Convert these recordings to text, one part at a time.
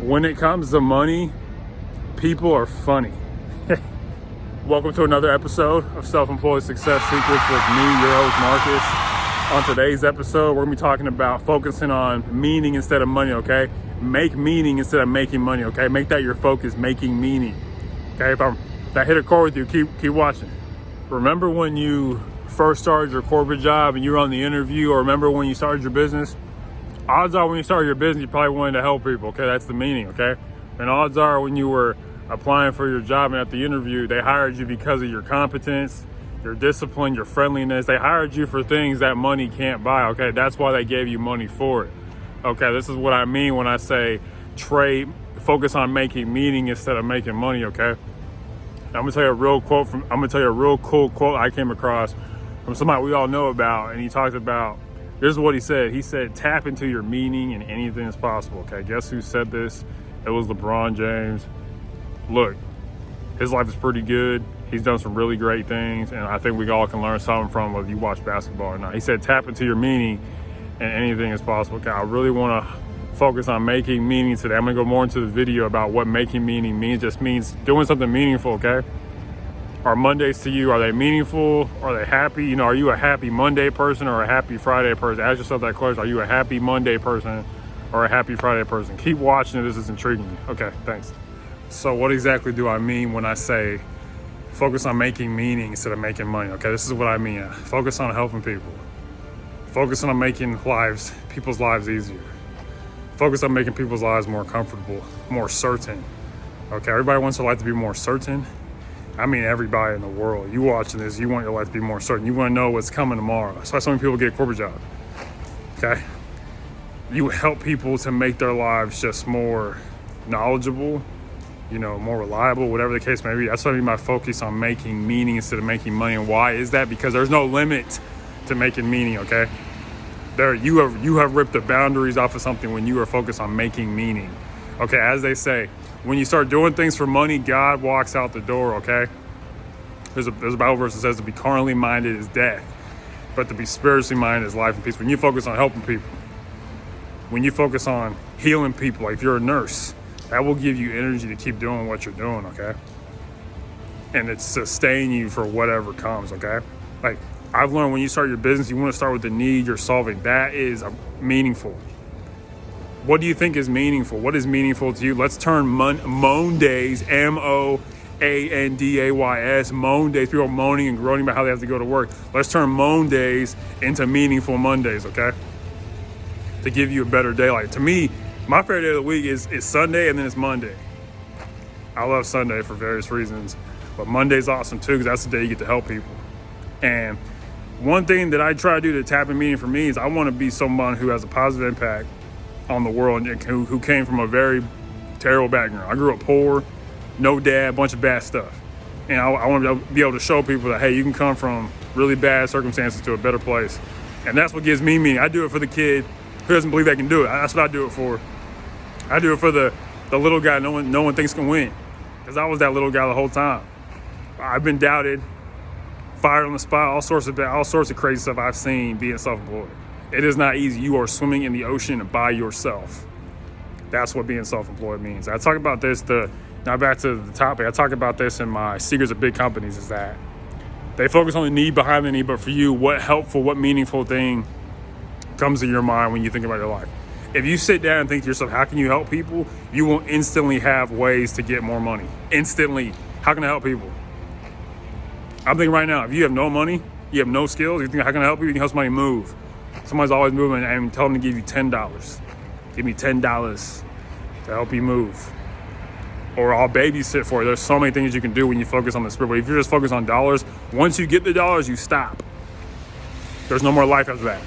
When it comes to money, people are funny. Welcome to another episode of Self-Employed Success Secrets with me, your host, Marcus. On today's episode, we're going to be talking about focusing on meaning instead of money, okay? Make meaning instead of making money, okay? Make that your focus, making meaning. Okay, if I hit a chord with you, keep watching. Remember when you first started your corporate job and you were on the interview, or remember when you started your business? Odds are when you started your business, you probably wanted to help people, okay? That's the meaning, okay? And odds are when you were applying for your job and at the interview, they hired you because of your competence, your discipline, your friendliness. They hired you for things that money can't buy, okay? That's why they gave you money for it. Okay, this is what I mean when I say focus on making meaning instead of making money, okay? I'm gonna tell you a real cool quote I came across from somebody we all know about, and he talked about, this is what he said. He said, tap into your meaning and anything is possible, okay? Guess who said this? It was LeBron James. Look, his life is pretty good. He's done some really great things, and I think we all can learn something from whether you watch basketball or not. He said, tap into your meaning and anything is possible. Okay, I really want to focus on making meaning today. I'm going to go more into the video about what making meaning means. Just means doing something meaningful, okay? Are Mondays to you, are they meaningful? Are they happy? You know, are you a happy Monday person or a happy Friday person? Ask yourself that question. Are you a happy Monday person or a happy Friday person? Keep watching if this is intriguing you. Okay, thanks. So what exactly do I mean when I say focus on making meaning instead of making money? Okay, this is what I mean. Focus on helping people. Focus on making people's lives easier. Focus on making people's lives more comfortable, more certain. Okay, everybody wants their life to be more certain. I mean, everybody in the world. You watching this, you want your life to be more certain. You want to know what's coming tomorrow. That's why so many people get a corporate job. Okay? You help people to make their lives just more knowledgeable, you know, more reliable, whatever the case may be. That's what I mean by focus on making meaning instead of making money. And why is that? Because there's no limit to making meaning, okay? You have ripped the boundaries off of something when you are focused on making meaning. Okay, as they say, when you start doing things for money, God walks out the door, okay? There's a Bible verse that says to be carnally minded is death, but to be spiritually minded is life and peace. When you focus on helping people, when you focus on healing people, like if you're a nurse, that will give you energy to keep doing what you're doing, okay? And it's sustain you for whatever comes, okay? Like, I've learned when you start your business, you want to start with the need you're solving. That is meaningful. What do you think is meaningful? What is meaningful to you? Let's turn Mondays, Mondays, Mondays, people moaning and groaning about how they have to go to work. Let's turn Mondays into meaningful Mondays, okay? To give you a better day. Like, to me, my favorite day of the week is Sunday, and then it's Monday. I love Sunday for various reasons, but Monday's awesome too, because that's the day you get to help people. And one thing that I try to do to tap in meaning for me is I want to be someone who has a positive impact on the world and who came from a very terrible background. I grew up poor, no dad, a bunch of bad stuff. And I want to be able to show people that, hey, you can come from really bad circumstances to a better place. And that's what gives me meaning. I do it for the kid who doesn't believe they can do it. That's what I do it for. I do it for the little guy no one thinks can win. Because I was that little guy the whole time. I've been doubted, fired on the spot, all sorts of crazy stuff I've seen being self-employed. It is not easy. You are swimming in the ocean by yourself. That's what being self-employed means. I talk about this, now back to the topic, I talk about this in my Secrets of Big Companies, is that they focus on the need behind the need, but for you, what helpful, what meaningful thing comes to your mind when you think about your life? If you sit down and think to yourself, how can you help people? You will instantly have ways to get more money. Instantly. How can I help people? I'm thinking right now, if you have no money, you have no skills, you think, how can I help you? You can help somebody move. Somebody's always moving and tell them to give you $10. Give me $10 to help you move. Or I'll babysit for you. There's so many things you can do when you focus on the spirit. But if you're just focused on dollars, once you get the dollars, you stop. There's no more life after that.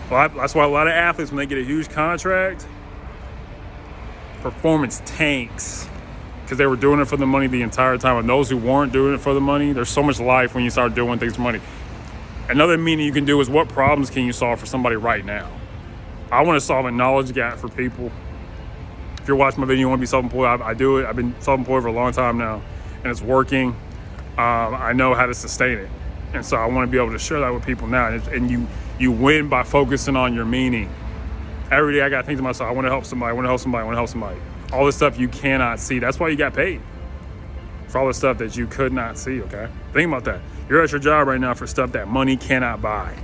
Well, that's why a lot of athletes, when they get a huge contract, performance tanks. Because they were doing it for the money the entire time. And those who weren't doing it for the money, there's so much life when you start doing things for money. Another meaning you can do is what problems can you solve for somebody right now? I want to solve a knowledge gap for people. If you're watching my video, you want to be self-employed, I do it. I've been self-employed for a long time now, and it's working. I know how to sustain it. And so I want to be able to share that with people now. And you win by focusing on your meaning. Every day I gotta think to myself, I wanna help somebody, I wanna help somebody, I wanna help somebody. All this stuff you cannot see. That's why you got paid. For all the stuff that you could not see, okay? Think about that. You're at your job right now for stuff that money cannot buy.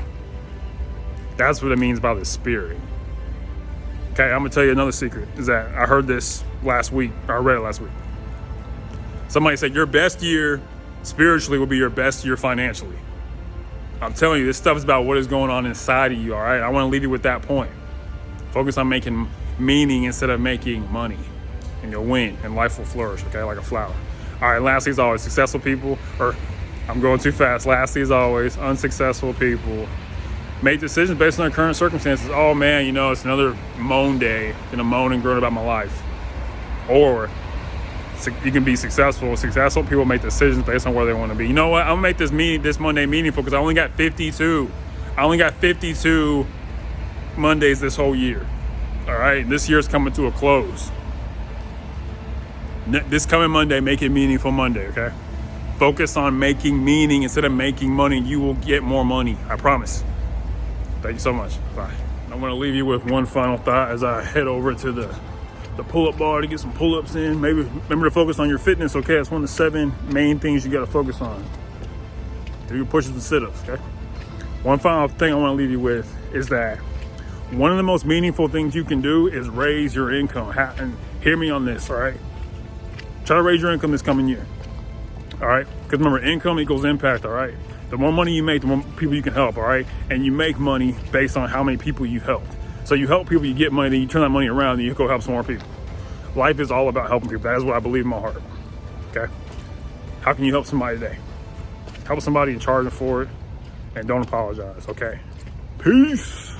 That's what it means by the spirit. Okay, I'm gonna tell you another secret, is that I heard this last week, or I read it last week. Somebody said your best year spiritually will be your best year financially. I'm telling you, this stuff is about what is going on inside of you, all right? I wanna leave you with that point. Focus on making meaning instead of making money, and you'll win, and life will flourish, okay, like a flower. All right, lastly as always, successful people, or I'm going too fast. Lastly as always, unsuccessful people make decisions based on their current circumstances. Oh man, you know, it's another moan day, gonna moan and groan about my life. Or you can be successful. Successful people make decisions based on where they want to be. You know what? I'm gonna make this Monday meaningful because I only got 52. I only got 52 Mondays this whole year. All right, this year's coming to a close. This coming Monday, make it meaningful Monday, okay? Focus on making meaning instead of making money. You will get more money, I promise. Thank you so much. Bye. I want to leave you with one final thought as I head over to the pull-up bar to get some pull-ups in. Maybe remember to focus on your fitness, okay? That's one of the 7 main things you got to focus on. Do your pushes and sit-ups, okay? One final thing I want to leave you with is that one of the most meaningful things you can do is raise your income. And hear me on this, all right? Try to raise your income this coming year, all right? Because remember, income equals impact, all right? The more money you make, the more people you can help, all right? And you make money based on how many people you've helped. So you help people, you get money, then you turn that money around, and you go help some more people. Life is all about helping people. That is what I believe in my heart, okay? How can you help somebody today? Help somebody and charge them for it, and don't apologize, okay? Peace.